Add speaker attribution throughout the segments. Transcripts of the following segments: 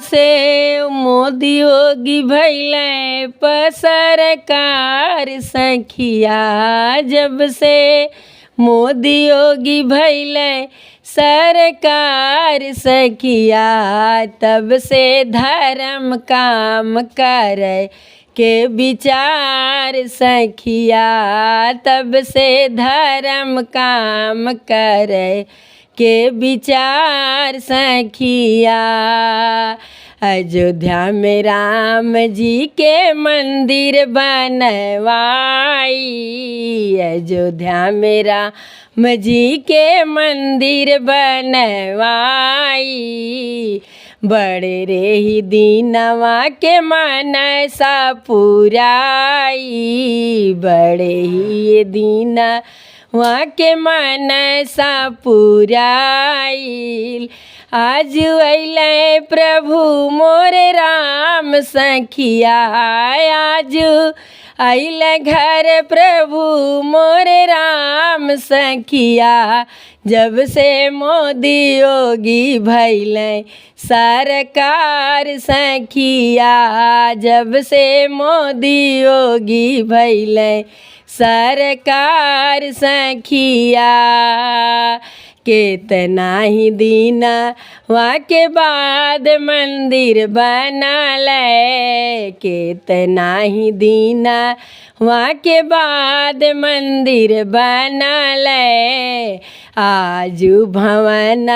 Speaker 1: से मोदी योगी भैले सरकार सखिया, जब से मोदी योगी भैले सरकार सखिया, तब से धर्म काम करे के विचार सखिया, तब से धर्म काम करे के विचार सखिया। अयोध्या में राम जी के मंदिर बनवाई, अयोध्या में राम जी के मंदिर बनवाई, बड़े रे ही दीनवा के मनसा पुराई, बड़े ही दीना वहाँ के मनसा पुराइल। आज अइले प्रभु मोरे राम सखिया, आज अइले घर प्रभु मोरे राम सखिया, जब से मोदी योगी भैले सरकार सखिया, जब से मोदी योगी भैले सरकार सखिया। केतना ही दिन वहाँ के बाद मंदिर बनले, केतना ही दिन वहाँ के बाद मंदिर बनले, आजू भवन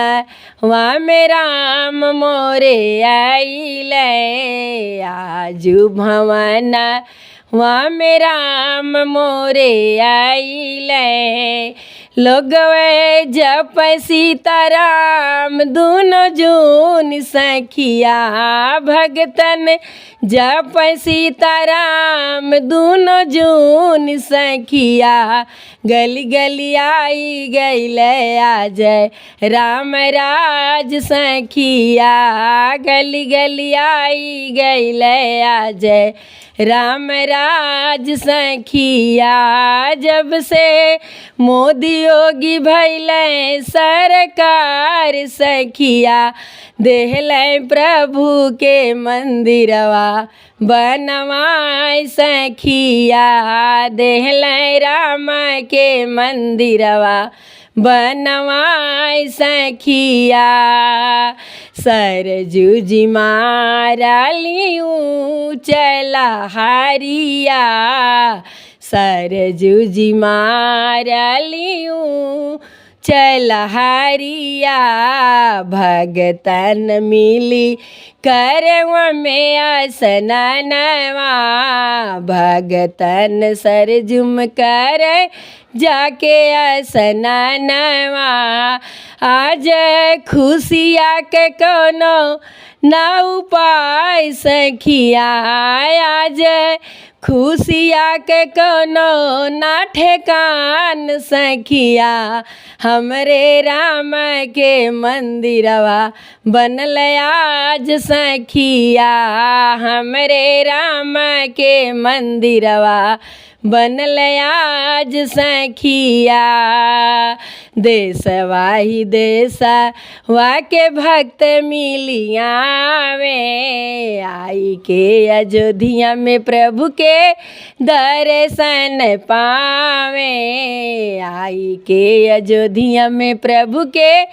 Speaker 1: वहाँ में राम मोरे आइले, आजू भवन वहाँ में राम मोरे आइले। लोगवे जप सीताराम दोनों जून सखिया, भगतन जप सीताराम दोनों जून सखिया, गली गली आई गईले आज राम राज सखिया, गली गली आई गईले आज राम राज सखिया, जब से मोदी योगी भैले सरकार सखिया, देहले प्रभु के मंदिरवा बनवाई सखिया, देहले राम के मंदिरवा बनवाई सखिया। सरजू जी मारा लियूँ चला हरिया, सरजू जी मारा लियूँ चला हरिया, भगतन मिली करवा में आसनवा, भगतन सरजुम कर जाके आसनवा, आज खुशिया के कोनो ना उपाय सखिया, आज खुशिया के कोनो ना ठेकान सखिया, हमरे राम के मंदिरवा बनल आज सखिया, हमरे राम के मंदिरवा बनल आज सखिया। देशवा ही देशवा के भक्त मिलियावे, आई के अयोध्या में प्रभु के दर्शन पावे, आई के अयोध्या में प्रभु के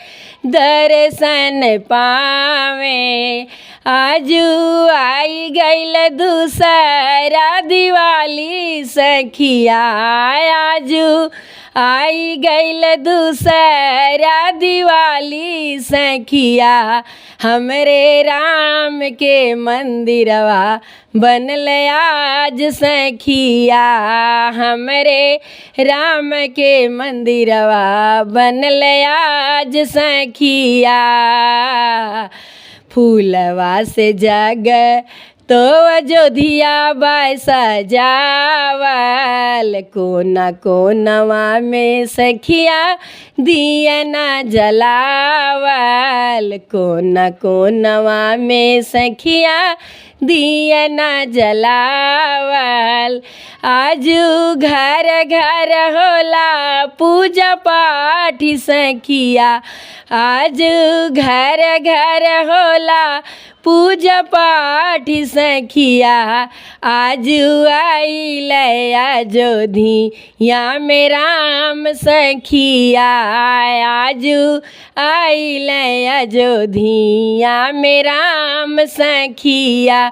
Speaker 1: दर्शन पावे। आजू आई गईल दूसरा दिवाली सखिया, आजू आई गईल दूसरा दिवाली सखिया, हमरे राम के मंदिरवा बनल आज सखिया, हमरे राम के मंदिरवा बनल आज सखिया। फूलवा से जग तो अयोध्या बाय सजावल, कोना कोनवा में सखिया दिया ना जलावल, कोना कोनवा में सखिया दिया न जलावल। आजू घर घर होला पूजा पाठ सखिया, आजू घर घर होला पूजा पाठ सखिया। आजू आइल अयोध्या में राम सखिया, आजू आइल अयोध्या में राम सखिया।